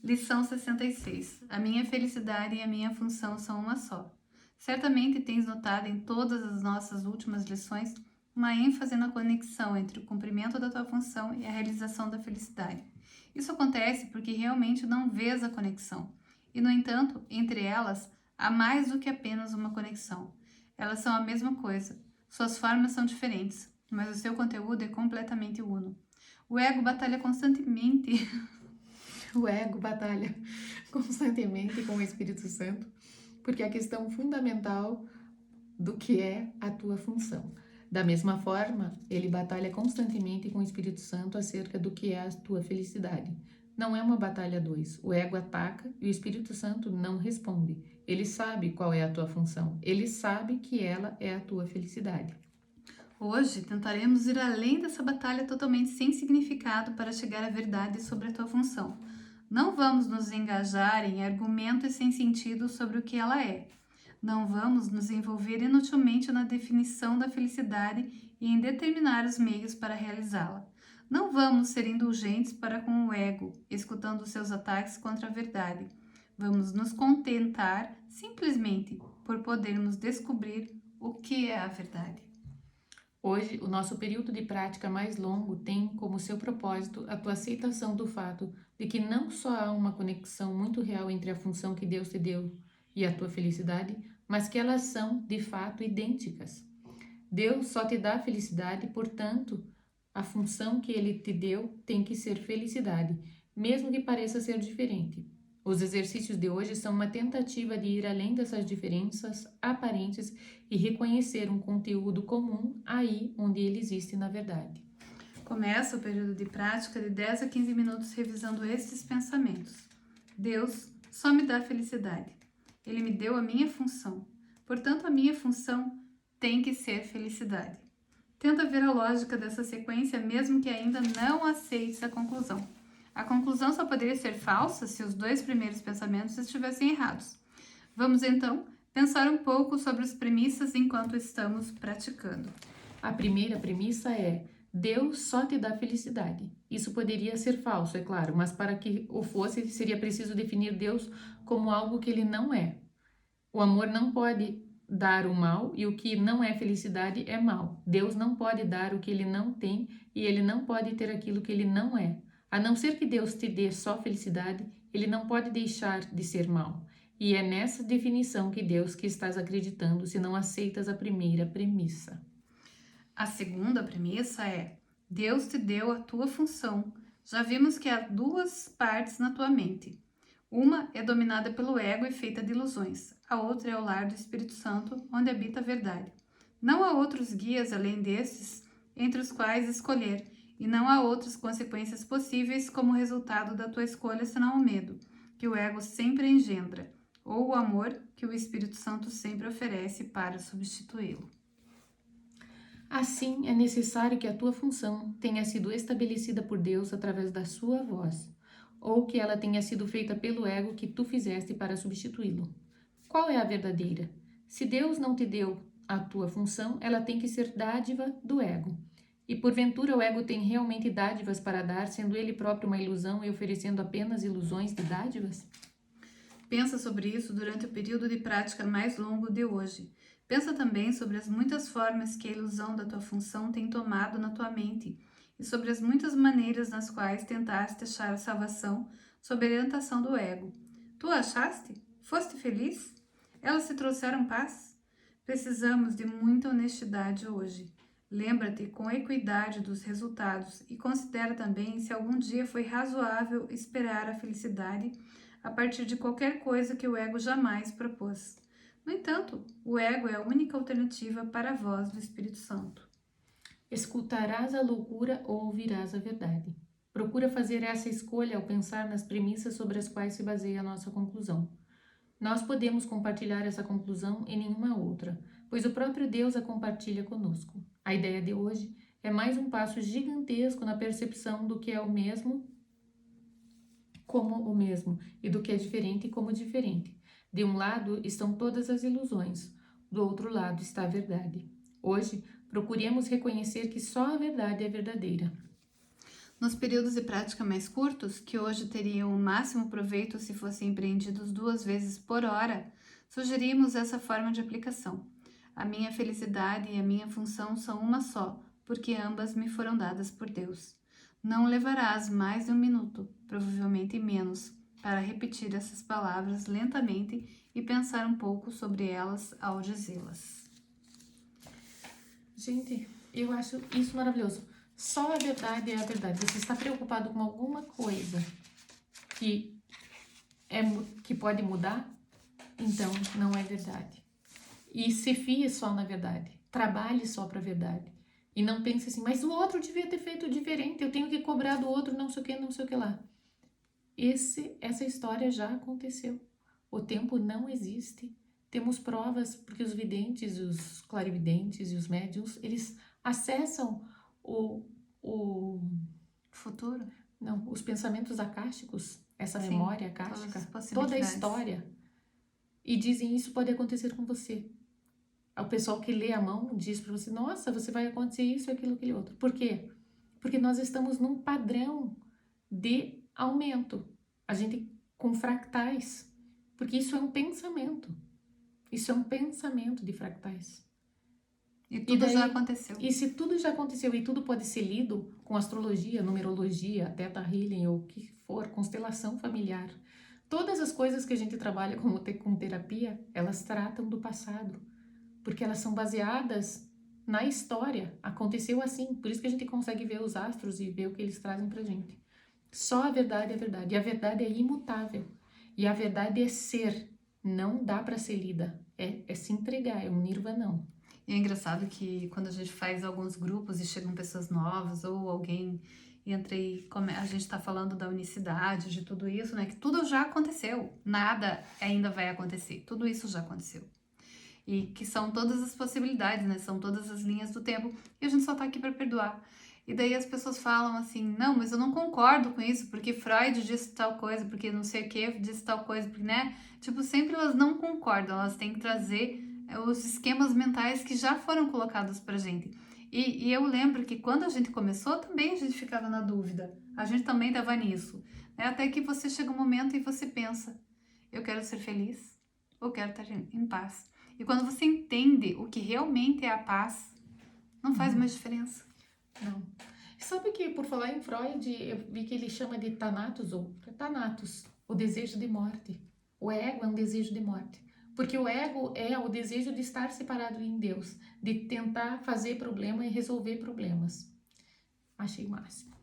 Lição 66. A minha felicidade e a minha função são uma só. Certamente tens notado em todas as nossas últimas lições uma ênfase na conexão entre o cumprimento da tua função e a realização da felicidade. Isso acontece porque realmente não vês a conexão. E, no entanto, entre elas, há mais do que apenas uma conexão. Elas são a mesma coisa. Suas formas são diferentes, mas o seu conteúdo é completamente uno. O ego batalha constantemente O ego batalha constantemente com o Espírito Santo, porque é a questão fundamental do que é a tua função. Da mesma forma, ele batalha constantemente com o Espírito Santo acerca do que é a tua felicidade. Não é uma batalha a dois. O ego ataca e o Espírito Santo não responde. Ele sabe qual é a tua função. Ele sabe que ela é a tua felicidade. Hoje tentaremos ir além dessa batalha totalmente sem significado para chegar à verdade sobre a tua função. Não vamos nos engajar em argumentos sem sentido sobre o que ela é. Não vamos nos envolver inutilmente na definição da felicidade e em determinar os meios para realizá-la. Não vamos ser indulgentes para com o ego, escutando seus ataques contra a verdade. Vamos nos contentar simplesmente por podermos descobrir o que é a verdade. Hoje, o nosso período de prática mais longo tem como seu propósito a tua aceitação do fato de que não só há uma conexão muito real entre a função que Deus te deu e a tua felicidade, mas que elas são, de fato, idênticas. Deus só te dá felicidade, portanto, a função que Ele te deu tem que ser felicidade, mesmo que pareça ser diferente. Os exercícios de hoje são uma tentativa de ir além dessas diferenças aparentes e reconhecer um conteúdo comum aí onde ele existe na verdade. Começa o período de prática de 10 a 15 minutos revisando estes pensamentos. Deus só me dá felicidade. Ele me deu a minha função. Portanto, a minha função tem que ser felicidade. Tenta ver a lógica dessa sequência, mesmo que ainda não aceites a conclusão. A conclusão só poderia ser falsa se os dois primeiros pensamentos estivessem errados. Vamos então pensar um pouco sobre as premissas enquanto estamos praticando. A primeira premissa é: Deus só te dá felicidade. Isso poderia ser falso, é claro, mas para que o fosse, seria preciso definir Deus como algo que ele não é. O amor não pode dar o mal e o que não é felicidade é mal. Deus não pode dar o que ele não tem e ele não pode ter aquilo que ele não é. A não ser que Deus te dê só felicidade, ele não pode deixar de ser mal. E é nessa definição que Deus que estás acreditando se não aceitas a primeira premissa. A segunda premissa é: Deus te deu a tua função. Já vimos que há duas partes na tua mente. Uma é dominada pelo ego e feita de ilusões. A outra é o lar do Espírito Santo, onde habita a verdade. Não há outros guias além destes entre os quais escolher, e não há outras consequências possíveis como resultado da tua escolha senão o medo, que o ego sempre engendra, ou o amor que o Espírito Santo sempre oferece para substituí-lo. Assim, é necessário que a tua função tenha sido estabelecida por Deus através da sua voz, ou que ela tenha sido feita pelo ego que tu fizeste para substituí-lo. Qual é a verdadeira? Se Deus não te deu a tua função, ela tem que ser dádiva do ego. E porventura o ego tem realmente dádivas para dar, sendo ele próprio uma ilusão e oferecendo apenas ilusões de dádivas? Pensa sobre isso durante o período de prática mais longo de hoje. Pensa também sobre as muitas formas que a ilusão da tua função tem tomado na tua mente e sobre as muitas maneiras nas quais tentaste achar a salvação sob a orientação do ego. Tu a achaste? Foste feliz? Elas te trouxeram paz? Precisamos de muita honestidade hoje. Lembra-te com equidade dos resultados e considera também se algum dia foi razoável esperar a felicidade a partir de qualquer coisa que o ego jamais propôs. No entanto, o ego é a única alternativa para a voz do Espírito Santo. Escutarás a loucura ou ouvirás a verdade. Procura fazer essa escolha ao pensar nas premissas sobre as quais se baseia a nossa conclusão. Nós podemos compartilhar essa conclusão e nenhuma outra, pois o próprio Deus a compartilha conosco. A ideia de hoje é mais um passo gigantesco na percepção do que é o mesmo como o mesmo e do que é diferente como diferente. De um lado estão todas as ilusões, do outro lado está a verdade. Hoje, procuremos reconhecer que só a verdade é verdadeira. Nos períodos de prática mais curtos, que hoje teriam o máximo proveito se fossem empreendidos 2 vezes por hora, sugerimos essa forma de aplicação. A minha felicidade e a minha função são uma só, porque ambas me foram dadas por Deus. Não levarás mais de 1 minuto, provavelmente menos, para repetir essas palavras lentamente e pensar um pouco sobre elas ao dizê-las. Gente, eu acho isso maravilhoso. Só a verdade é a verdade. Você está preocupado com alguma coisa que pode mudar? Então, não é verdade. E se fie só na verdade. Trabalhe só para a verdade. E não pense assim, mas o outro devia ter feito diferente. Eu tenho que cobrar do outro não sei o que lá. Essa história já aconteceu. O tempo não existe. Temos provas porque os videntes, os clarividentes e os médiuns, eles acessam o Futuro? Não, os pensamentos acásticos, essa Sim, memória acástica, todas as toda a possibilidades. história. E dizem isso pode acontecer com você. O pessoal que lê a mão diz para você, nossa, você vai acontecer isso, aquilo, aquele outro. Por quê? Porque nós estamos num padrão de aumento. A gente com fractais. Porque isso é um pensamento. Isso é um pensamento de fractais. E tudo já aconteceu. E se tudo já aconteceu e tudo pode ser lido com astrologia, numerologia, Theta Healing ou o que for, constelação familiar, todas as coisas que a gente trabalha com terapia, elas tratam do passado, porque elas são baseadas na história. Aconteceu assim, por isso que a gente consegue ver os astros e ver o que eles trazem pra gente. Só a verdade é verdade, e a verdade é imutável, e a verdade é ser, não dá para ser lida, é se entregar, é um nirvanão. E é engraçado que quando a gente faz alguns grupos e chegam pessoas novas ou alguém entra e a gente está falando da unicidade, de tudo isso, né? Que tudo já aconteceu, nada ainda vai acontecer, tudo isso já aconteceu. E que são todas as possibilidades, né? São todas as linhas do tempo e a gente só tá aqui para perdoar. E daí as pessoas falam assim, não, mas eu não concordo com isso, porque Freud disse tal coisa, porque não sei o que disse tal coisa, porque, né? Tipo, sempre elas não concordam, elas têm que trazer os esquemas mentais que já foram colocados pra gente. E eu lembro que quando a gente começou, também a gente ficava na dúvida. A gente também tava nisso. Né? Até que você chega um momento e você pensa, eu quero ser feliz ou quero estar em paz. E quando você entende o que realmente é a paz, não faz mais diferença. Não. Sabe que, por falar em Freud, eu vi que ele chama de Thanatos, ou Thanatos, o desejo de morte. O ego é um desejo de morte. Porque o ego é o desejo de estar separado em Deus, de tentar fazer problema e resolver problemas. Achei o máximo.